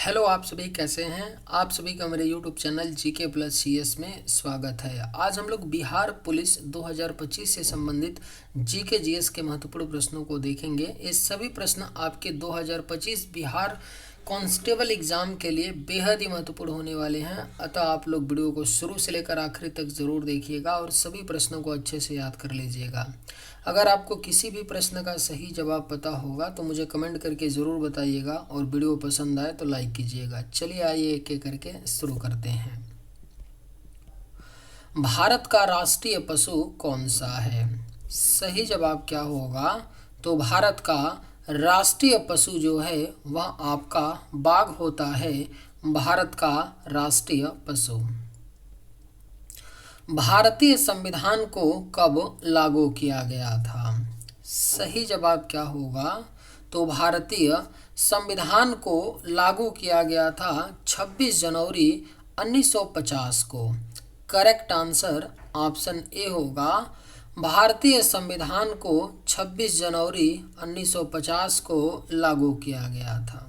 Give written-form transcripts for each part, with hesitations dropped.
Hello, आप सभी कैसे हैं। आप सभी का मेरे YouTube channel GK plus CS में स्वागत है। आज हम लोग बिहार पुलिस 2025 से संबंधित जीके जीएस के महत्वपूर्ण प्रश्नों को देखेंगे। ये सभी प्रश्न आपके 2025 बिहार कांस्टेबल एग्ज़ाम के लिए बेहद ही महत्वपूर्ण होने वाले हैं। अतः आप लोग वीडियो को शुरू से लेकर आखिरी तक ज़रूर देखिएगा और सभी प्रश्नों को अच्छे से याद कर लीजिएगा। अगर आपको किसी भी प्रश्न का सही जवाब पता होगा तो मुझे कमेंट करके ज़रूर बताइएगा और वीडियो पसंद आए तो लाइक कीजिएगा। चलिए आइए एक एक करके शुरू करते हैं। भारत का राष्ट्रीय पशु कौन सा है? सही जवाब क्या होगा? तो भारत का राष्ट्रीय पशु जो है वह आपका बाघ होता है। भारत का राष्ट्रीय पशु। भारतीय संविधान को कब लागू किया गया था? सही जवाब क्या होगा? तो भारतीय संविधान को लागू किया गया था 26 जनवरी 1950 को। करेक्ट आंसर ऑप्शन ए होगा। भारतीय संविधान को 26 जनवरी 1950 को लागू किया गया था।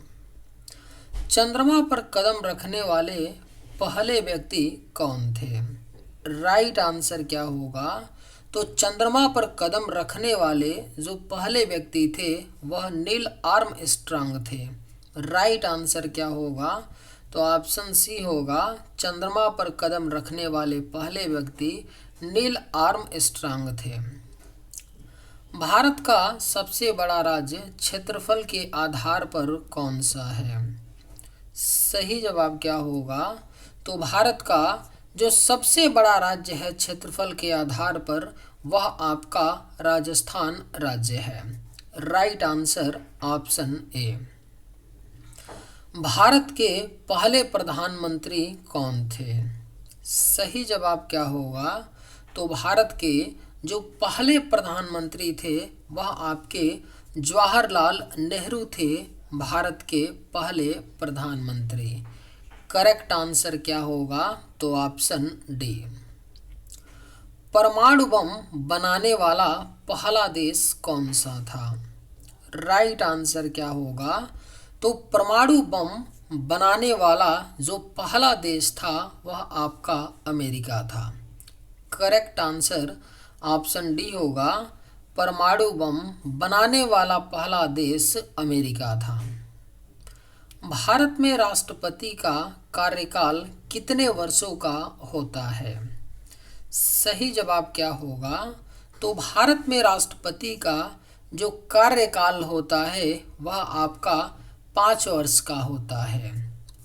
चंद्रमा पर कदम रखने वाले पहले व्यक्ति कौन थे? राइट आंसर क्या होगा? तो चंद्रमा पर कदम रखने वाले जो पहले व्यक्ति थे वह नील आर्मस्ट्रांग थे। राइट आंसर क्या होगा? तो ऑप्शन सी होगा। चंद्रमा पर कदम रखने वाले पहले व्यक्ति नील आर्मस्ट्रांग थे। भारत का सबसे बड़ा राज्य क्षेत्रफल के आधार पर कौन सा है? सही जवाब क्या होगा? तो भारत का जो सबसे बड़ा राज्य है क्षेत्रफल के आधार पर वह आपका राजस्थान राज्य है। Right answer option A. Bharat के पहले प्रधानमंत्री कौन थे? सही जवाब क्या होगा? तो भारत के जो पहले प्रधानमंत्री थे वह आपके जवाहरलाल नेहरू थे। भारत के पहले प्रधानमंत्री। करेक्ट आंसर क्या होगा? तो ऑप्शन डी। परमाणु बम बनाने वाला पहला देश कौन सा था? राइट आंसर क्या होगा? तो परमाणु बम बनाने वाला जो पहला देश था वह आपका अमेरिका था। करेक्ट आंसर ऑप्शन डी होगा। परमाणु बम बनाने वाला पहला देश अमेरिका था। भारत में राष्ट्रपति का कार्यकाल कितने वर्षों का होता है? सही जवाब क्या होगा? तो भारत में राष्ट्रपति का जो कार्यकाल होता है वह आपका 5 वर्ष का होता है।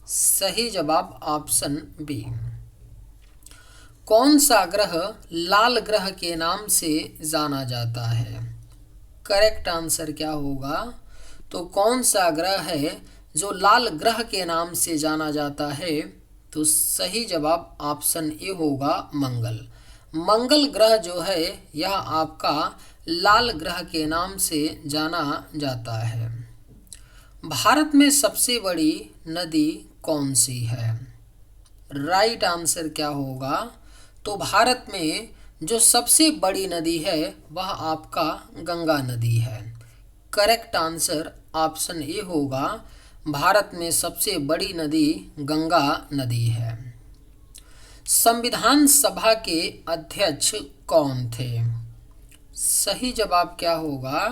सही जवाब ऑप्शन बी। कौन सा ग्रह लाल ग्रह के नाम से जाना जाता है? करेक्ट आंसर क्या होगा? तो कौन सा ग्रह है जो लाल ग्रह के नाम से जाना जाता है? तो सही जवाब ऑप्शन ए होगा, मंगल। मंगल ग्रह जो है यह आपका लाल ग्रह के नाम से जाना जाता है। भारत में सबसे बड़ी नदी कौन सी है? राइट आंसर क्या होगा? तो भारत में जो सबसे बड़ी नदी है वह आपका गंगा नदी है। करेक्ट आंसर ऑप्शन ए होगा। भारत में सबसे बड़ी नदी गंगा नदी है। संविधान सभा के अध्यक्ष कौन थे? सही जवाब क्या होगा?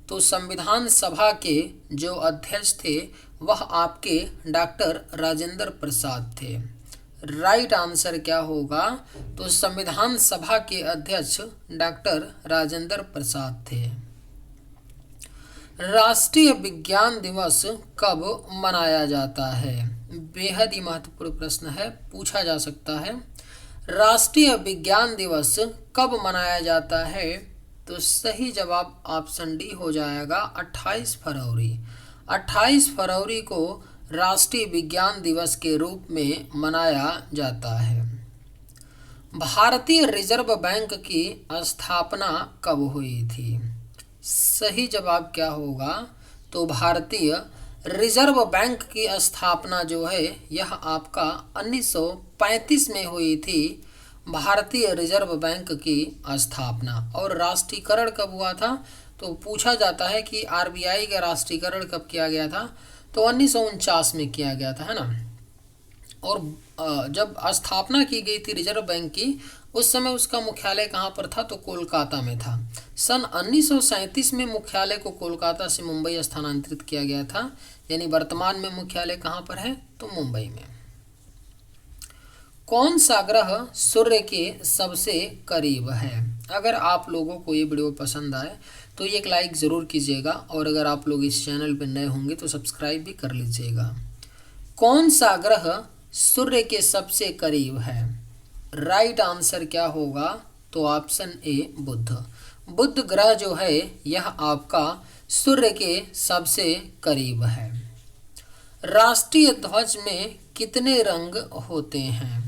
तो संविधान सभा के जो अध्यक्ष थे वह आपके डॉक्टर राजेंद्र प्रसाद थे। राइट आंसर क्या होगा? तो संविधान सभा के अध्यक्ष डॉक्टर राजेंद्र प्रसाद थे। राष्ट्रीय विज्ञान दिवस कब मनाया जाता है? बेहद ही महत्वपूर्ण प्रश्न है, पूछा जा सकता है। राष्ट्रीय विज्ञान दिवस कब मनाया जाता है? तो सही जवाब ऑप्शन डी हो जाएगा, 28 फरवरी। 28 फरवरी को राष्ट्रीय विज्ञान दिवस के रूप में मनाया जाता है। भारतीय रिजर्व बैंक की स्थापना कब हुई थी? सही जवाब क्या होगा? तो भारतीय रिजर्व बैंक की स्थापना जो है यह आपका 1935 में हुई थी। भारतीय रिजर्व बैंक की स्थापना। और राष्ट्रीयकरण कब हुआ था? तो पूछा जाता है कि आरबीआई का राष्ट्रीयकरण कब किया गया था? तो 1949 में किया गया था, है ना। और जब स्थापना की गई थी रिजर्व बैंक की, उस समय उसका मुख्यालय कहाँ पर था, तो कोलकाता में था। सन 1937 में मुख्यालय को कोलकाता से मुंबई स्थानांतरित किया गया था, यानी वर्तमान में मुख्यालय कहाँ पर है, तो मुंबई में। कौन सा ग्रह सूर्य के सबसे करीब है? अगर आप लोगों को ये वीडियो पसंद आए तो एक लाइक ज़रूर कीजिएगा, और अगर आप लोग इस चैनल पर नए होंगे तो सब्सक्राइब भी कर लीजिएगा। कौन सा ग्रह सूर्य के सबसे करीब है? राइट आंसर क्या होगा, तो ऑप्शन ए बुध। बुध ग्रह जो है यह आपका सूर्य के सबसे करीब है। राष्ट्रीय ध्वज में कितने रंग होते हैं?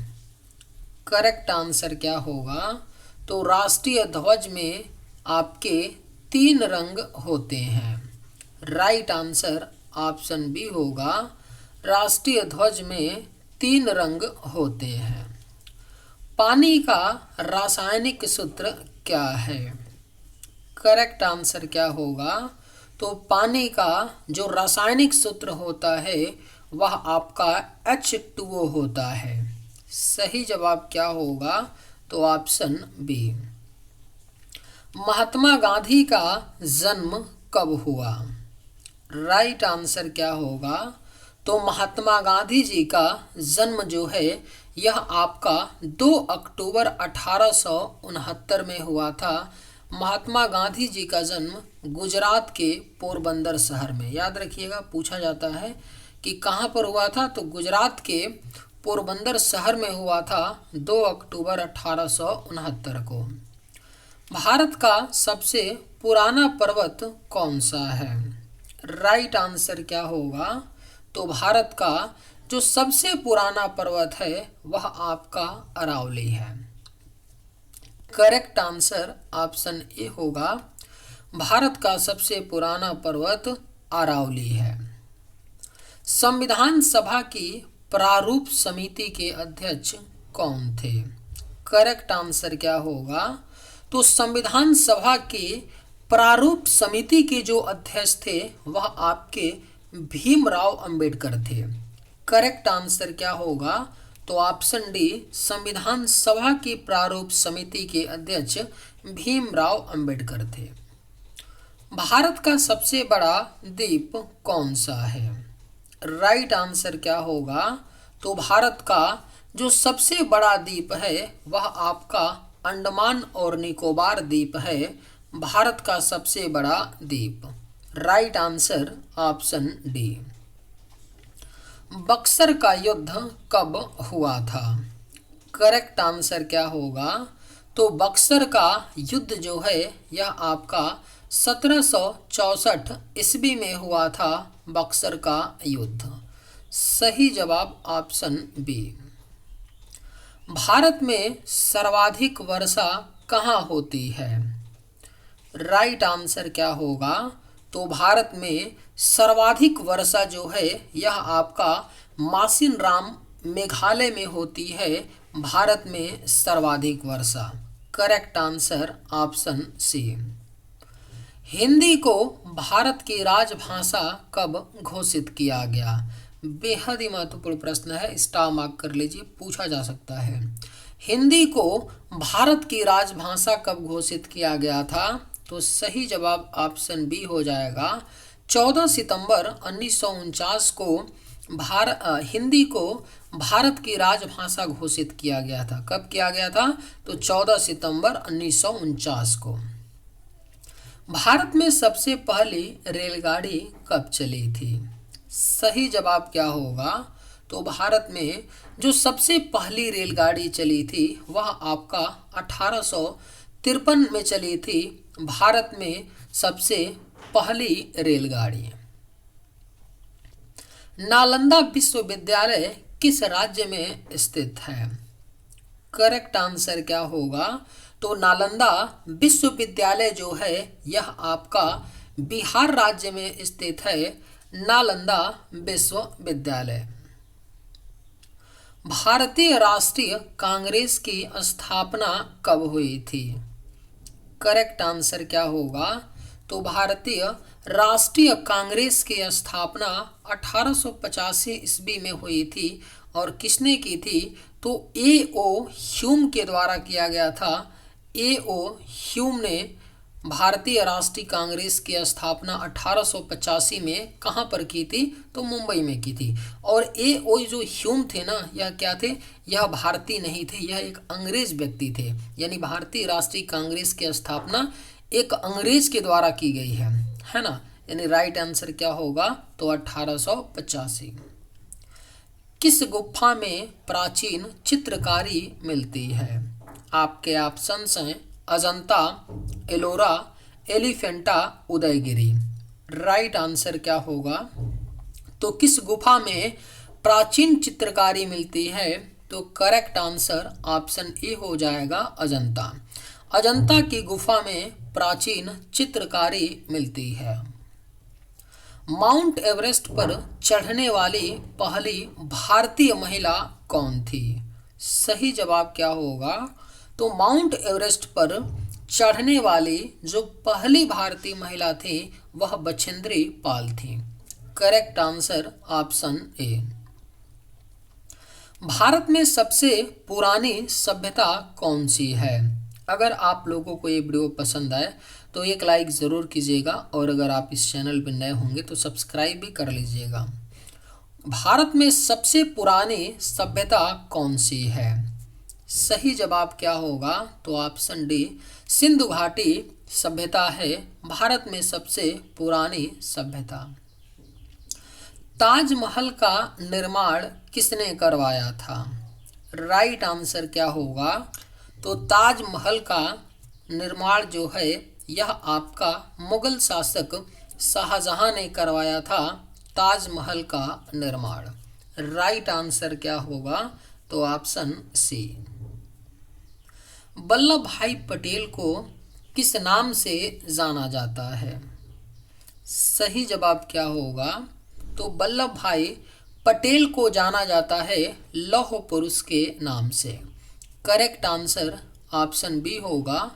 करेक्ट आंसर क्या होगा, तो राष्ट्रीय ध्वज में आपके 3 रंग होते हैं। राइट आंसर ऑप्शन बी होगा, राष्ट्रीय ध्वज में 3 रंग होते हैं। पानी का रासायनिक सूत्र क्या है? करेक्ट आंसर क्या होगा, तो पानी का जो रासायनिक सूत्र होता है वह आपका H2O होता है। सही जवाब क्या होगा, तो ऑप्शन बी। महात्मा गांधी का जन्म कब हुआ? राइट आंसर क्या होगा, तो महात्मा गांधी जी का जन्म जो है यह आपका 2 अक्टूबर 1869 में हुआ था। महात्मा गांधी जी का जन्म गुजरात के पोरबंदर शहर में, याद रखिएगा, पूछा जाता है कि कहाँ पर हुआ था, तो गुजरात के पोरबंदर शहर में हुआ था 2 अक्टूबर 1869 को। भारत का सबसे पुराना पर्वत कौन सा है? राइट आंसर क्या होगा, तो भारत का जो सबसे पुराना पर्वत है वह आपका अरावली है। करेक्ट आंसर ऑप्शन ए होगा, भारत का सबसे पुराना पर्वत अरावली है। संविधान सभा की प्रारूप समिति के अध्यक्ष कौन थे? करेक्ट आंसर क्या होगा, तो संविधान सभा की प्रारूप समिति के जो अध्यक्ष थे वह आपके भीमराव अंबेडकर थे। करेक्ट आंसर क्या होगा, तो ऑप्शन डी, संविधान सभा की प्रारूप समिति के अध्यक्ष भीमराव अंबेडकर थे। भारत का सबसे बड़ा द्वीप कौन सा है? राइट आंसर क्या होगा, तो भारत का जो सबसे बड़ा द्वीप है वह आपका अंडमान और निकोबार द्वीप है, भारत का सबसे बड़ा द्वीप। Right answer option D. Buxar का युद्ध कब हुआ था? करेक्ट आंसर क्या होगा, तो बक्सर का युद्ध जो है यह आपका 1764 ईस्वी में हुआ था, बक्सर का युद्ध। सही जवाब ऑप्शन बी। भारत में सर्वाधिक वर्षा कहाँ होती है? राइट आंसर क्या होगा, तो भारत में सर्वाधिक वर्षा जो है यह आपका मासिन राम मेघालय में होती है, भारत में सर्वाधिक वर्षा। Correct answer option C. Hindi को भारत की राजभाषा कब घोषित किया गया? बेहद ही महत्वपूर्ण प्रश्न है, स्टार मार्क कर लीजिए, पूछा जा सकता है। हिंदी को भारत की राजभाषा कब घोषित किया गया था? तो सही जवाब ऑप्शन बी हो जाएगा। 14 सितंबर 1949 को हिंदी को भारत की राजभाषा घोषित किया गया था। कब किया गया था? तो 14 सितंबर 1949 को। भारत में सबसे पहली रेलगाड़ी कब चली थी? सही जवाब क्या होगा, तो भारत में जो सबसे पहली रेलगाड़ी चली थी वह आपका 1853 में चली थी, भारत में सबसे पहली रेलगाड़ी। नालंदा विश्वविद्यालय किस राज्य में स्थित है? करेक्ट आंसर क्या होगा, तो नालंदा विश्वविद्यालय जो है यह आपका बिहार राज्य में स्थित है, नालंदा विश्वविद्यालय। भारतीय राष्ट्रीय कांग्रेस की स्थापना कब हुई थी? करेक्ट आंसर क्या होगा, तो भारतीय राष्ट्रीय कांग्रेस की स्थापना 1885 ईस्वी में हुई थी और किसने की थी? तो ए.ओ. ह्यूम के द्वारा किया गया था। ए.ओ. ह्यूम ने भारतीय राष्ट्रीय कांग्रेस की स्थापना 1885 में कहाँ पर की थी? तो मुंबई में की थी। और ए.ओ. जो ह्यूम थे ना, यह क्या थे? यह भारतीय नहीं थे, यह एक अंग्रेज व्यक्ति थे। यानी भारतीय राष्ट्रीय कांग्रेस की स्थापना एक अंग्रेज के द्वारा की गई है ना। यानी राइट आंसर क्या होगा? तो 1885। किस गुफा में प्राचीन चित्रकारी मिलती है? आपके ऑप्शंस हैं अजंता, एलोरा, एलिफेंटा, उदयगिरी। राइट आंसर क्या होगा? तो किस गुफा में प्राचीन चित्रकारी मिलती है? तो करेक्ट आंसर ऑप्शन ए हो जाएगा अजंता। अजंता की गुफा में प्राचीन चित्रकारी मिलती है। माउंट एवरेस्ट पर चढ़ने वाली पहली भारतीय महिला कौन थी? सही जवाब क्या होगा? तो माउंट एवरेस्ट पर चढ़ने वाली जो पहली भारतीय महिला थी वह बछेंद्री पाल थी। Correct answer option A. Bharat में सबसे पुरानी सभ्यता कौन सी है? अगर आप लोगों को ये वीडियो पसंद आए तो एक लाइक ज़रूर कीजिएगा और अगर आप इस चैनल पर नए होंगे तो सब्सक्राइब भी कर लीजिएगा। भारत में सबसे पुरानी सभ्यता कौन सी है? सही जवाब क्या होगा? तो ऑप्शन डी सिंधु घाटी सभ्यता है भारत में सबसे पुरानी सभ्यता। ताजमहल का निर्माण किसने करवाया था? राइट आंसर क्या होगा? तो ताजमहल का निर्माण जो है यह आपका मुगल शासक शाहजहां ने करवाया था। ताजमहल का निर्माण। राइट आंसर क्या होगा? तो ऑप्शन सी। वल्लभ भाई पटेल को किस नाम से जाना जाता है? सही जवाब क्या होगा? तो वल्लभ भाई पटेल को जाना जाता है लौह पुरुष के नाम से। करेक्ट आंसर ऑप्शन बी होगा।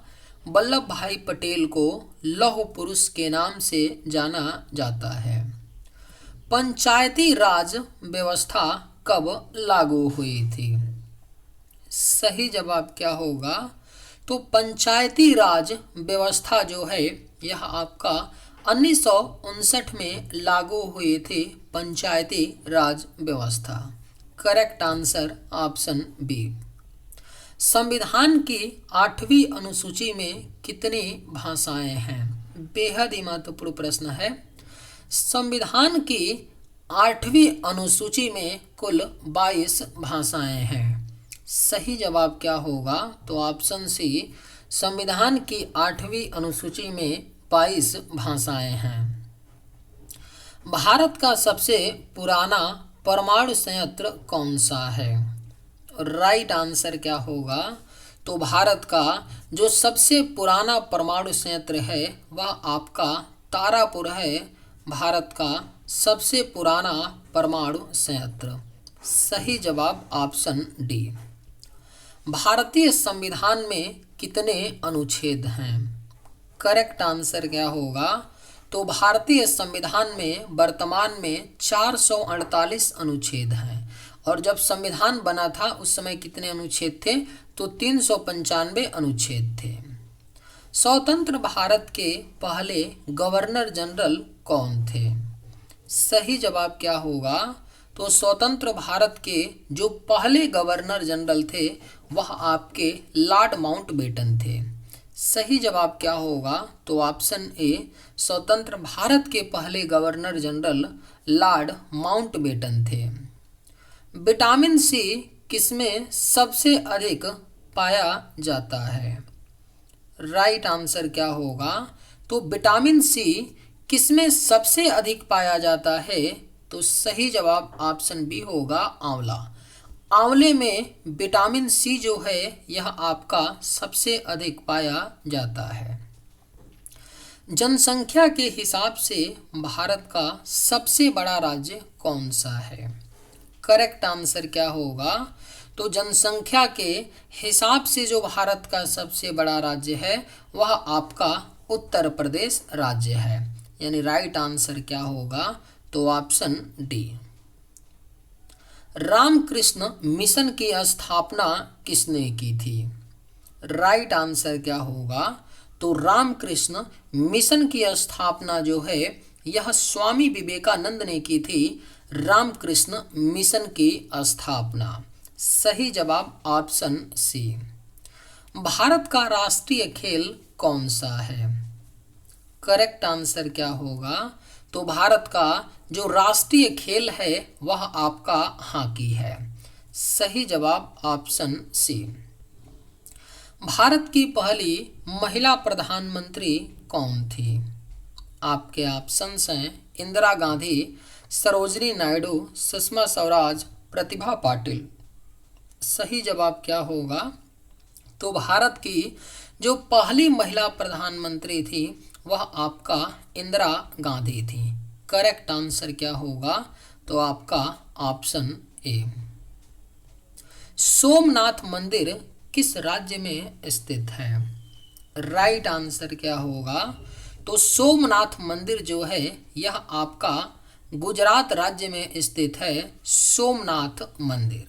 वल्लभ भाई पटेल को लौह पुरुष के नाम से जाना जाता है। पंचायती राज व्यवस्था कब लागू हुई थी? सही जवाब क्या होगा? तो पंचायती राज व्यवस्था जो है यह आपका 1959 में लागू हुई थी। पंचायती राज व्यवस्था। Correct answer option B. संविधान की 8वीं अनुसूची में कितनी भाषाएं हैं? बेहद ही महत्वपूर्ण प्रश्न है। संविधान की 8वीं अनुसूची में कुल 22 भाषाएं हैं। सही जवाब क्या होगा? तो ऑप्शन सी संविधान की 8वीं अनुसूची में 22 भाषाएं हैं। भारत का सबसे पुराना परमाणु संयंत्र कौन सा है? राइट आंसर क्या होगा? तो भारत का जो सबसे पुराना परमाणु संयंत्र है वह आपका तारापुर है। भारत का सबसे पुराना परमाणु संयंत्र। सही जवाब ऑप्शन डी। भारतीय संविधान में कितने अनुच्छेद हैं? करेक्ट आंसर क्या होगा? तो भारतीय संविधान में वर्तमान में 448 अनुच्छेद हैं और जब संविधान बना था उस समय कितने अनुच्छेद थे? तो 395 अनुच्छेद थे। स्वतंत्र भारत के पहले गवर्नर जनरल कौन थे? सही जवाब क्या होगा? तो स्वतंत्र भारत के जो पहले गवर्नर जनरल थे वह आपके लॉर्ड माउंटबेटन थे। सही जवाब क्या होगा? तो ऑप्शन ए स्वतंत्र भारत के पहले गवर्नर जनरल लॉर्ड माउंटबेटन थे। विटामिन सी किसमें सबसे अधिक पाया जाता है? राइट आंसर क्या होगा? तो विटामिन सी किसमें सबसे अधिक पाया जाता है? तो सही जवाब ऑप्शन बी होगा आंवला। आंवले में विटामिन सी जो है यह आपका सबसे अधिक पाया जाता है। जनसंख्या के हिसाब से भारत का सबसे बड़ा राज्य कौन सा है? करेक्ट आंसर क्या होगा? तो जनसंख्या के हिसाब से जो भारत का सबसे बड़ा राज्य है वह आपका उत्तर प्रदेश राज्य है। यानी राइट आंसर क्या होगा, तो ऑप्शन डी। रामकृष्ण मिशन की स्थापना किसने की थी? राइट आंसर क्या होगा, तो रामकृष्ण मिशन की स्थापना जो है यह स्वामी विवेकानंद ने की थी। रामकृष्ण मिशन की स्थापना। सही जवाब ऑप्शन सी। भारत का राष्ट्रीय खेल कौन सा है? करेक्ट आंसर क्या होगा, तो भारत का जो राष्ट्रीय खेल है वह आपका हॉकी है। सही जवाब ऑप्शन सी। भारत की पहली महिला प्रधानमंत्री कौन थी? आपके ऑप्शंस हैं इंदिरा गांधी, सरोजिनी नायडू, सुषमा स्वराज, प्रतिभा पाटिल। सही जवाब क्या होगा, तो भारत की जो पहली महिला प्रधानमंत्री थी वह आपका इंदिरा गांधी थी। करेक्ट आंसर क्या होगा, तो आपका ऑप्शन ए। सोमनाथ मंदिर किस राज्य में स्थित है? राइट आंसर क्या होगा, तो सोमनाथ मंदिर जो है यह आपका गुजरात राज्य में स्थित है। सोमनाथ मंदिर।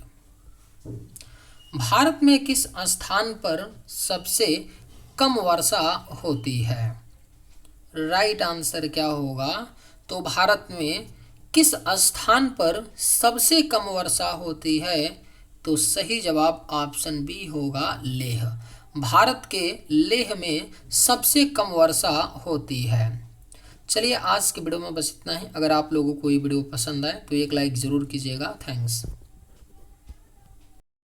भारत में किस स्थान पर सबसे कम वर्षा होती है? राइट आंसर क्या होगा, तो भारत में किस स्थान पर सबसे कम वर्षा होती है? तो सही जवाब ऑप्शन बी होगा, लेह। भारत के लेह में सबसे कम वर्षा होती है। चलिए आज के वीडियो में बस इतना ही। अगर आप लोगों को ये वीडियो पसंद आए तो एक लाइक ज़रूर कीजिएगा। थैंक्स।